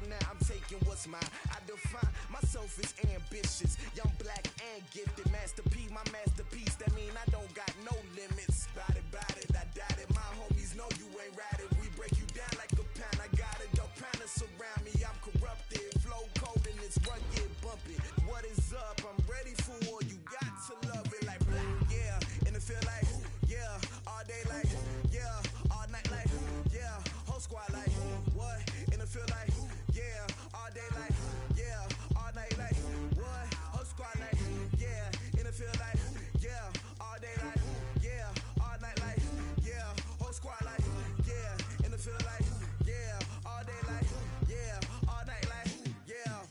now, I'm taking what's mine. I define myself as ambitious, young, black, and gifted. Masterpiece, my masterpiece. That mean I don't got no limits. Bout it, I doubt it. My homies know you ain't ratted. We break you down like a pound. I got it, don't pound us around me. I'm corrupted, flow cold and it's rugged, bumpy. What is up? I'm ready for war. You got to love it like yeah, and it feel like yeah, all day like yeah, all night like yeah, whole squad like what? And it feel like yeah, all day like yeah, all night like what? Whole squad like yeah, and it feel like yeah, all day like yeah, all night like yeah, whole squad like yeah, and it feel like yeah, all day like yeah, all night like yeah.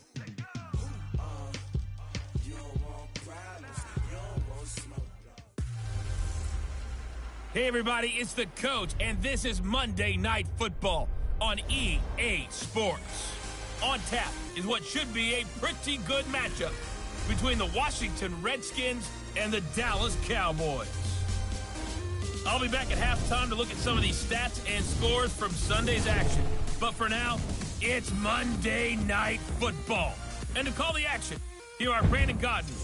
You don't want problems, you don't want smoke. Hey everybody, it's the Coach, and this is Monday Night Football on EA Sports. On tap is what should be a pretty good matchup between the Washington Redskins and the Dallas Cowboys. I'll be back at halftime to look at some of these stats and scores from Sunday's action. But for now, it's Monday Night Football. And to call the action, here are Brandon Godden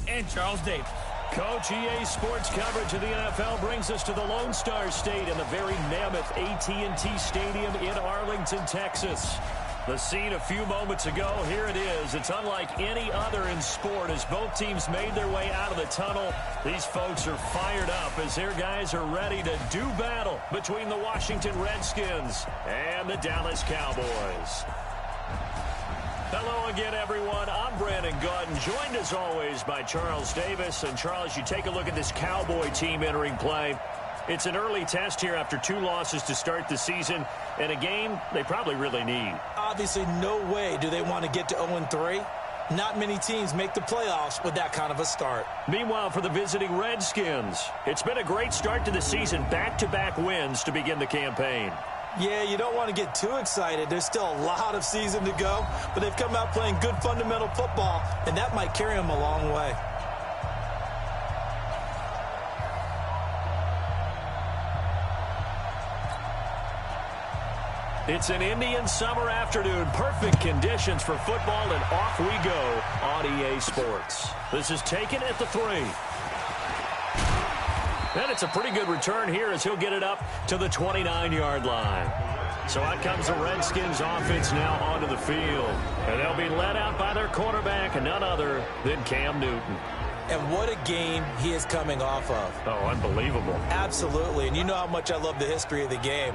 and Charles Davis. Coach, EA Sports coverage of the NFL brings us to the Lone Star State in the very mammoth AT&T Stadium in Arlington, Texas. The scene a few moments ago, here it is. It's unlike any other in sport as both teams made their way out of the tunnel. These folks are fired up as their guys are ready to do battle between the Washington Redskins and the Dallas Cowboys. Hello again, everyone. I'm Brandon Godden, joined as always by Charles Davis. And Charles, you take a look at this Cowboy team entering play. It's an early test here after 2 losses to start the season, and a game they probably really need. Obviously, no way do they want to get to 0-3. Not many teams make the playoffs with that kind of a start. Meanwhile, for the visiting Redskins, it's been a great start to the season. Back-to-back wins to begin the campaign. Yeah, you don't want to get too excited. There's still a lot of season to go, but they've come out playing good fundamental football, and that might carry them a long way. It's an Indian summer afternoon. Perfect conditions for football, and off we go on EA Sports. This is taken at the 3. And it's a pretty good return here as he'll get it up to the 29-yard line. So out comes the Redskins offense now onto the field. And they'll be led out by their quarterback, and none other than Cam Newton. And what a game he is coming off of. Oh, unbelievable. Absolutely. And you know how much I love the history of the game.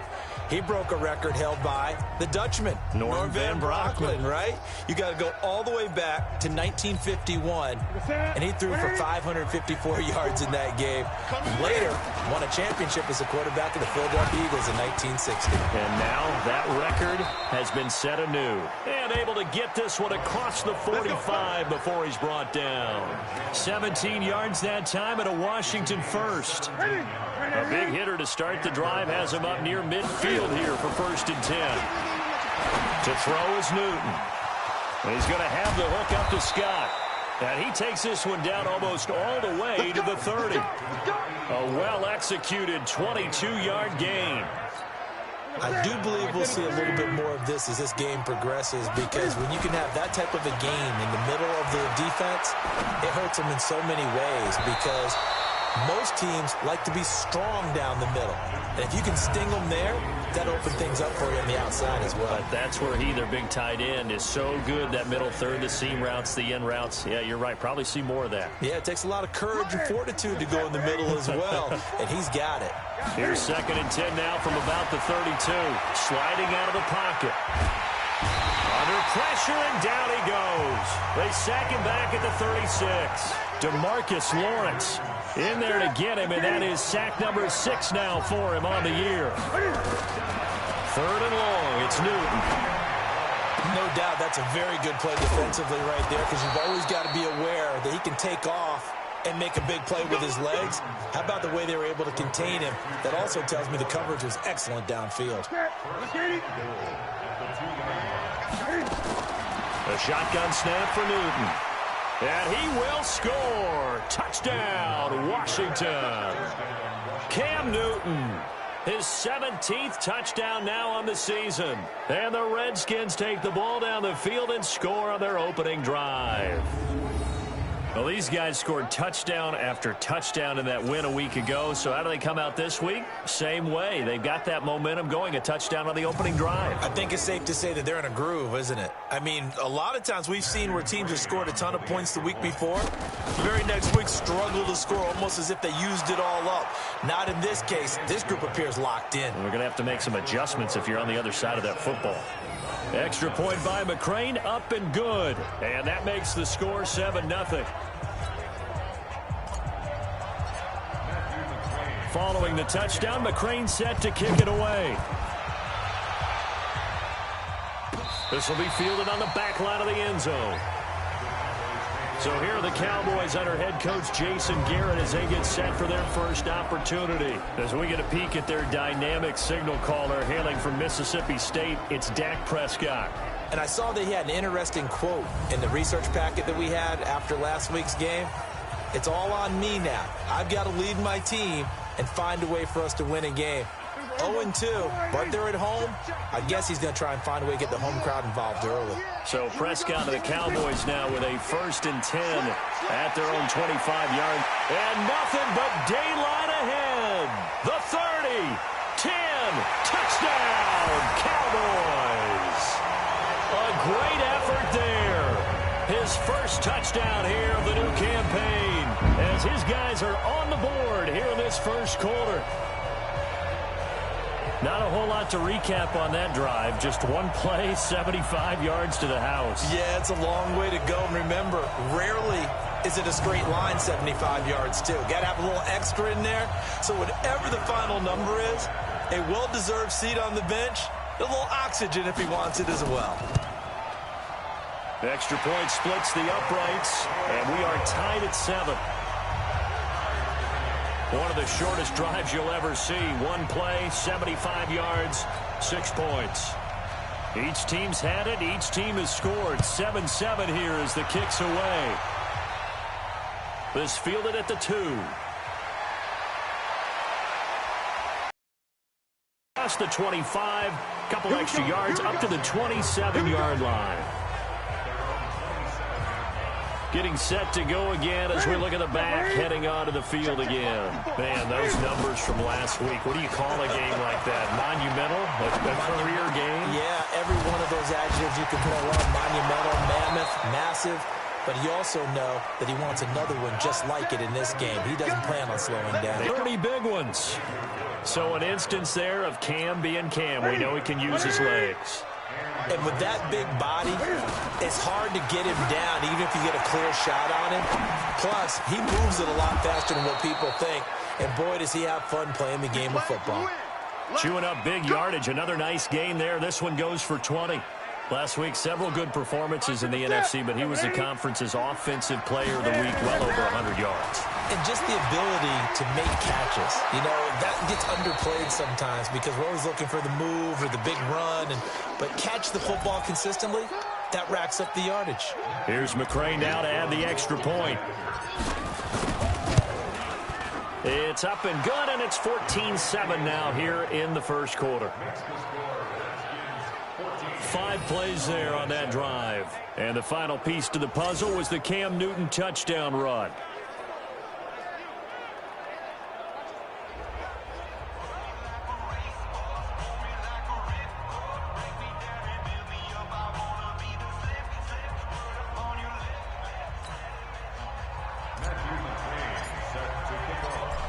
He broke a record held by the Dutchman, Norm Van Brocklin, right? You got to go all the way back to 1951, and he threw for 554 yards in that game. Later, won a championship as a quarterback of the Philadelphia Eagles in 1960. And now that record has been set anew. And able to get this one across the 45 before he's brought down. 17 yards that time and a Washington first. A big hitter to start the drive has him up near midfield here for 1st and 10. To throw is Newton. And he's going to have the hook up to Scott. And he takes this one down almost all the way to the 30. A well-executed 22-yard gain. I do believe we'll see a little bit more of this as this game progresses, because when you can have that type of a game in the middle of the defense, it hurts them in so many ways, because most teams like to be strong down the middle. And if you can sting them there, that'll open things up for you on the outside as well. But that's where their big tight end, is so good, that middle third, the seam routes, the end routes. Yeah, you're right. Probably see more of that. Yeah, it takes a lot of courage and fortitude to go in the middle as well, and he's got it. Here's 2nd and 10 now from about the 32. Sliding out of the pocket. Under pressure, and down he goes. They sack him back at the 36. DeMarcus Lawrence in there to get him, and that is sack number 6 now for him on the year. 3rd and long, it's Newton. No doubt that's a very good play defensively right there, because you've always got to be aware that he can take off and make a big play with his legs. How about the way they were able to contain him? That also tells me the coverage was excellent downfield. A shotgun snap for Newton. And he will score. Touchdown, Washington. Cam Newton His 17th touchdown now on the season. And the Redskins take the ball down the field and score on their opening drive. Well, these guys scored touchdown after touchdown in that win a week ago. So how do they come out this week? Same way. They've got that momentum going, a touchdown on the opening drive. I think it's safe to say that they're in a groove, isn't it? I mean, a lot of times we've seen where teams have scored a ton of points the week before. The very next week struggle to score almost as if they used it all up. Not in this case. This group appears locked in. We're going to have to make some adjustments if you're on the other side of that football. Extra point by McCrane, up and good. And that makes the score 7-0. Following the touchdown, McCrane set to kick it away. This will be fielded on the back line of the end zone. So here are the Cowboys under head coach Jason Garrett as they get set for their first opportunity. As we get a peek at their dynamic signal caller hailing from Mississippi State, it's Dak Prescott. And I saw that he had an interesting quote in the research packet that we had after last week's game. It's all on me now. I've got to lead my team and find a way for us to win a game. 0-2, but they're at home. I guess he's going to try and find a way to get the home crowd involved early. So Prescott and the Cowboys now with a 1st and 10 at their own 25-yard. And nothing but daylight ahead. The 30, 10, touchdown, Cowboys. A great effort there. His first touchdown here of the new campaign as his guys are on the board here in this first quarter. Not a whole lot to recap on that drive. Just one play, 75 yards to the house. Yeah, it's a long way to go. And remember, rarely is it a straight line 75 yards, too. Got to have a little extra in there. So whatever the final number is, a well-deserved seat on the bench, a little oxygen if he wants it as well. The extra point splits the uprights, and we are tied at 7. One of the shortest drives you'll ever see. One play, 75 yards, 6 points. Each team's had it. Each team has scored. 7-7 here as the kick's away. This fielded at the 2. Past the 25, couple extra yards up to the 27-yard line. Getting set to go again as we look at the back, heading onto the field again. Man, those numbers from last week. What do you call a game like that? Monumental? A career game? Yeah, every one of those adjectives you can put on. Monumental, mammoth, massive. But you also know that he wants another one just like it in this game. He doesn't plan on slowing down. 30 big ones. So an instance there of Cam being Cam. We know he can use his legs. And with that big body, it's hard to get him down, even if you get a clear shot on him. Plus, he moves it a lot faster than what people think. And boy, does he have fun playing the game of football. Chewing up big yardage. Another nice gain there. This one goes for 20. Last week, several good performances in the NFC, but he was the conference's offensive player of the week, well over 100 yards. And just the ability to make catches. You know, that gets underplayed sometimes because we're always looking for the move or the big run. But catch the football consistently, that racks up the yardage. Here's McCrane now to add the extra point. It's up and good, and it's 14-7 now here in the first quarter. 5 plays there on that drive. And the final piece to the puzzle was the Cam Newton touchdown run.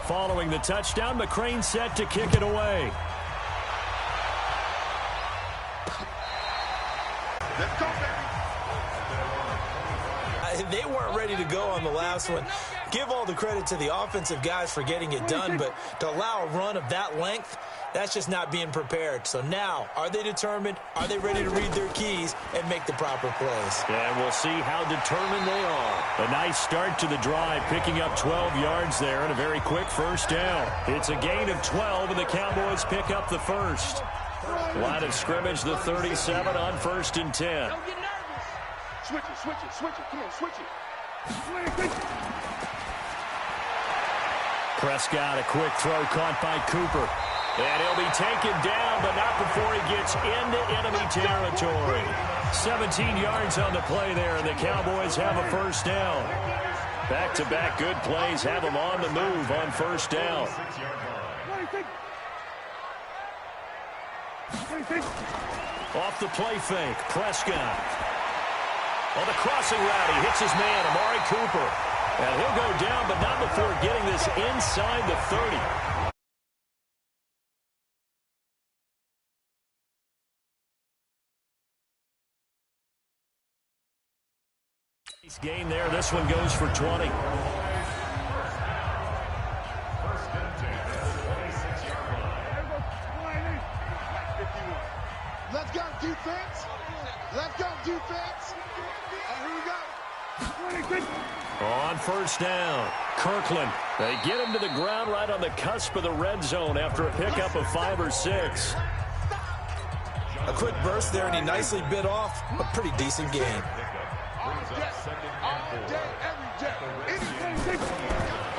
Following the touchdown, McCrane set to kick it away. Let's go, baby. They weren't ready to go on the last one. Give all the credit to the offensive guys for getting it done, but to allow a run of that length, that's just not being prepared. So now, are they determined? Are they ready to read their keys and make the proper plays? Yeah, and we'll see how determined they are. A nice start to the drive, picking up 12 yards there and a very quick first down. It's a gain of 12, and the Cowboys pick up the first. Line of scrimmage, the 37 on 1st and 10. Don't get nervous. Switch it, switch it, switch it. Come on, switch it. Prescott, a quick throw caught by Cooper. And he'll be taken down, but not before he gets into enemy territory. 17 yards on the play there, and the Cowboys have a first down. Back-to-back good plays have them on the move on first down. Off the play fake, Prescott. On the crossing route, he hits his man, Amari Cooper. And he'll go down, but not before getting this inside the 30. Nice gain there. This one goes for 20. Let's go, defense. Let's go, defense. And here we go. On first down, Kirkland. They get him to the ground right on the cusp of the red zone after a pickup of 5 or 6. A quick burst there, and he nicely bit off a pretty decent gain.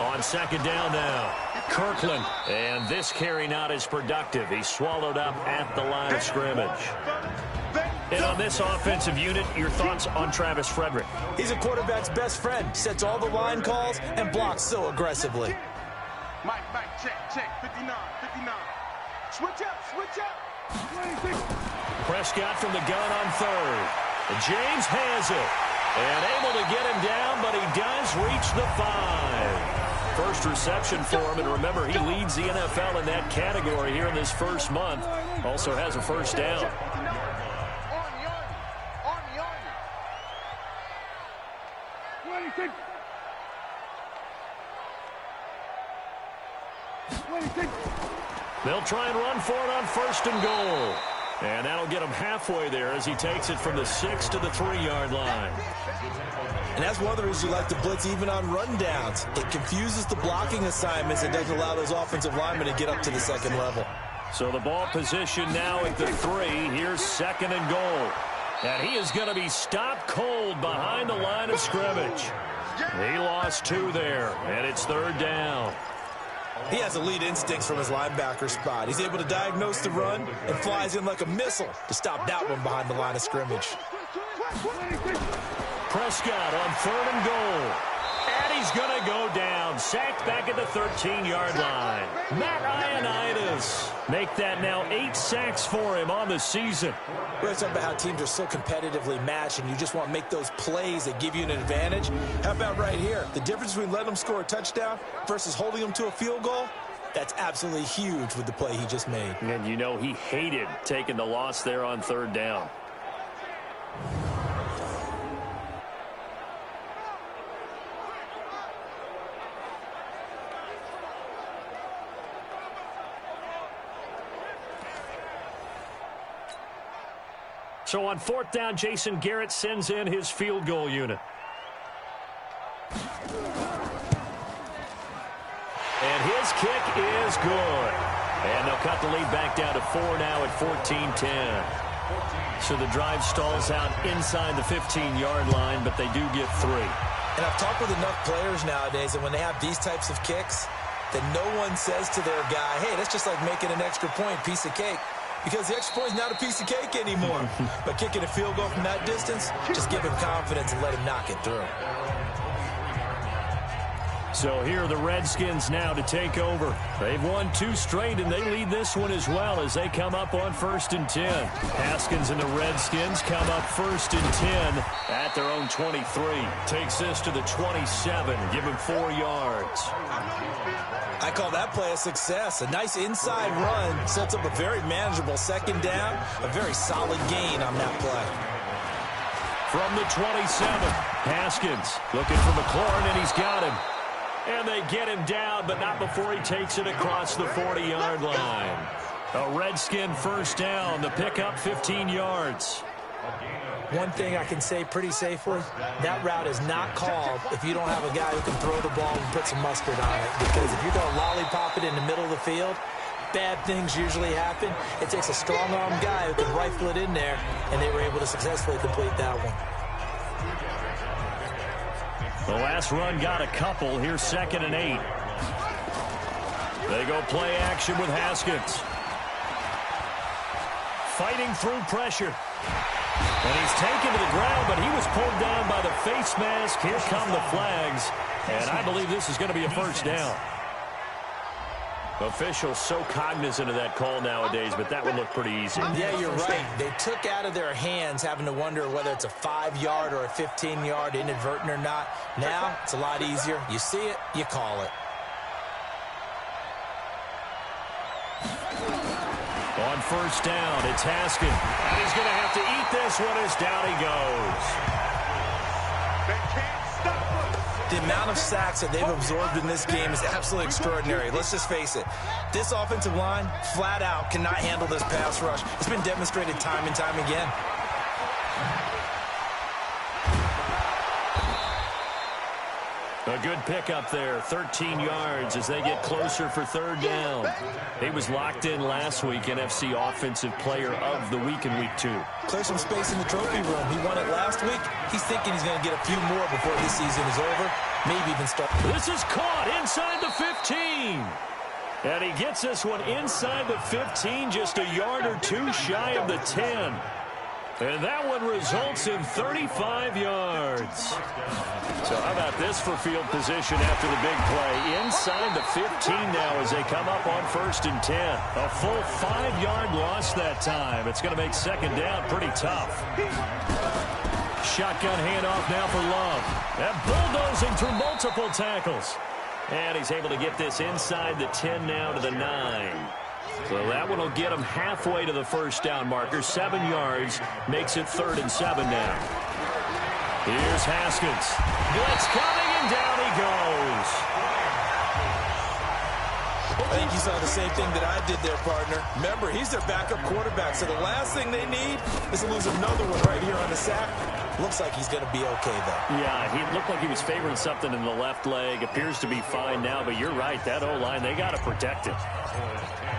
On second down now, Kirkland. And this carry not as productive. He's swallowed up at the line of scrimmage. And on this offensive unit, your thoughts on Travis Frederick? He's a quarterback's best friend. Sets all the line calls and blocks so aggressively. Mike, check. 59. Switch up. Prescott from the gun on third. James has it. And able to get him down, but he does reach the 5. First reception for him, and remember, he leads the NFL in that category here in this first month. Also has a first down. They'll try and run for it on first and goal. And that'll get him halfway there as he takes it from the 6 to the 3-yard line. And that's one of the reasons you like to blitz even on rundowns. It confuses the blocking assignments and doesn't allow those offensive linemen to get up to the second level. So the ball position now at the 3. Here's second and goal. And he is going to be stopped cold behind the line of scrimmage. He lost 2 there, and it's third down. He has elite instincts from his linebacker spot. He's able to diagnose the run and flies in like a missile to stop that one behind the line of scrimmage. Prescott on third and goal. And he's going to go down. Sacked back at the 13-yard line. Matt Ioannidis. Make that now 8 sacks for him on the season. We're talking about how teams are so competitively matched, and you just want to make those plays that give you an advantage. How about right here? The difference between letting them score a touchdown versus holding them to a field goal, that's absolutely huge with the play he just made. And you know he hated taking the loss there on third down. So on fourth down, Jason Garrett sends in his field goal unit. And his kick is good. And they'll cut the lead back down to 4 now at 14-10. So the drive stalls out inside the 15-yard line, but they do get 3. And I've talked with enough players nowadays that when they have these types of kicks, that no one says to their guy, hey, that's just like making an extra point, piece of cake. Because the extra point is not a piece of cake anymore. But kicking a field goal from that distance, just give him confidence and let him knock it through. So here are the Redskins now to take over. They've won 2 straight, and they lead this one as well as they come up on 1st and 10. Haskins and the Redskins come up 1st and 10 at their own 23. Takes this to the 27, give him 4 yards. I call that play a success. A nice inside run sets up a very manageable second down. A very solid gain on that play. From the 27, Haskins looking for McLaurin, and he's got him. And they get him down, but not before he takes it across the 40-yard line. A Redskin first down, the pickup 15 yards. One thing I can say pretty safely, that route is not called if you don't have a guy who can throw the ball and put some mustard on it. Because if you're going to lollipop it in the middle of the field, bad things usually happen. It takes a strong-armed guy who can rifle it in there, and they were able to successfully complete that one. The last run got a couple. Here's 2nd and 8. They go play action with Haskins. Fighting through pressure. And he's taken to the ground, but he was pulled down by the face mask. Here come the flags. And I believe this is going to be a first down. Officials so cognizant of that call nowadays, but that would look pretty easy. Yeah, you're right. They took out of their hands having to wonder whether it's a 5-yard or a 15-yard inadvertent or not. Now, it's a lot easier. You see it, you call it. On first down, it's Haskins. And he's going to have to eat this one as down he goes. They can't stop us. The amount of sacks that they've absorbed in this game is absolutely extraordinary. Let's just face it. This offensive line, flat out, cannot handle this pass rush. It's been demonstrated time and time again. A good pickup there, 13 yards as they get closer for third down. He was locked in last week, NFC Offensive Player of the Week in Week 2. Clear some space in the trophy room. He won it last week. He's thinking he's going to get a few more before this season is over. Maybe even start. This is caught inside the 15. And he gets this one inside the 15, just a yard or two shy of the 10. And that one results in 35 yards. So how about this for field position after the big play? Inside the 15 now as they come up on 1st and 10. A full 5-yard loss that time. It's going to make second down pretty tough. Shotgun handoff now for Love. And bulldozing through multiple tackles. And he's able to get this inside the 10 now to the 9. So that one will get him halfway to the first down marker. 7 yards makes it 3rd and 7 now. Here's Haskins. Blitz coming, and down he goes. I think you saw the same thing that I did there, partner. Remember, he's their backup quarterback, so the last thing they need is to lose another one right here on the sack. Looks like he's going to be okay, though. Yeah, he looked like he was favoring something in the left leg. Appears to be fine now, but you're right. That O-line, they got to protect it.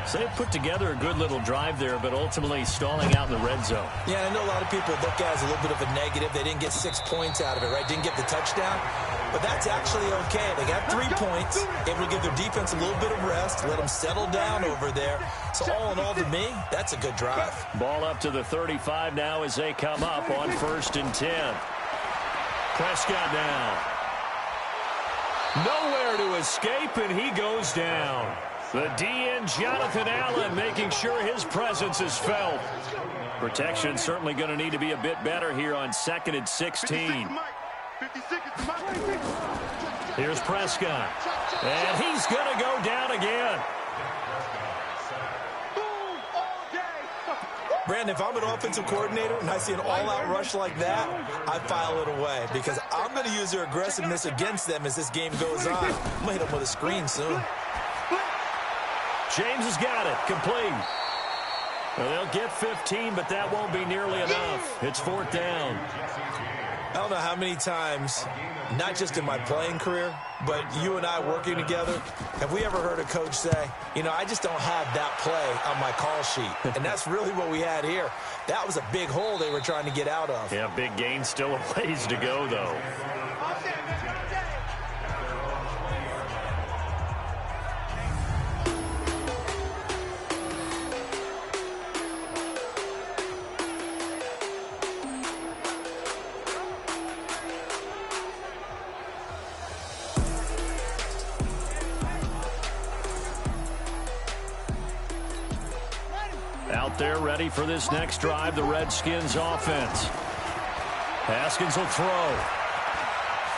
So they put together a good little drive there, but ultimately stalling out in the red zone. Yeah, I know a lot of people look at it as a little bit of a negative. They didn't get 6 points out of it, right? Didn't get the touchdown. But that's actually okay. They got 3 points, able to give their defense a little bit of rest, let them settle down over there. So all in all, to me, that's a good drive. Ball up to the 35 now as they come up on 1st and 10. Prescott now. Nowhere to escape, and he goes down. The DN, Jonathan Allen, making sure his presence is felt. Protection certainly going to need to be a bit better here on 2nd and 16. Here's Prescott. And he's going to go down again. Brandon, if I'm an offensive coordinator and I see an all-out rush like that, I file it away because I'm going to use their aggressiveness against them as this game goes on. I'm going to hit them with a screen soon. James has got it. Complete. Well, they'll get 15, but that won't be nearly enough. It's 4th down. I don't know how many times, not just in my playing career, but you and I working together, have we ever heard a coach say, you know, I just don't have that play on my call sheet. And that's really what we had here. That was a big hole they were trying to get out of. Yeah, big gain, still a ways to go, though. Out there ready for this next drive, the Redskins offense. Haskins will throw.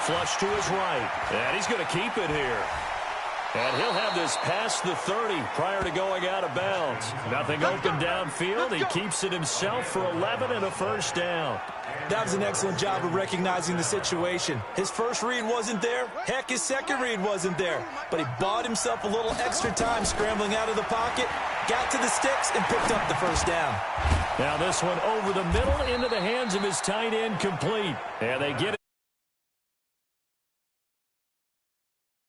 Flush to his right. And he's going to keep it here. And he'll have this past the 30 prior to going out of bounds. Nothing open downfield. He keeps it himself for 11 and a first down. That was an excellent job of recognizing the situation. His first read wasn't there. Heck, his second read wasn't there. But he bought himself a little extra time scrambling out of the pocket, got to the sticks, and picked up the first down. Now this one over the middle into the hands of his tight end, complete. And they get it.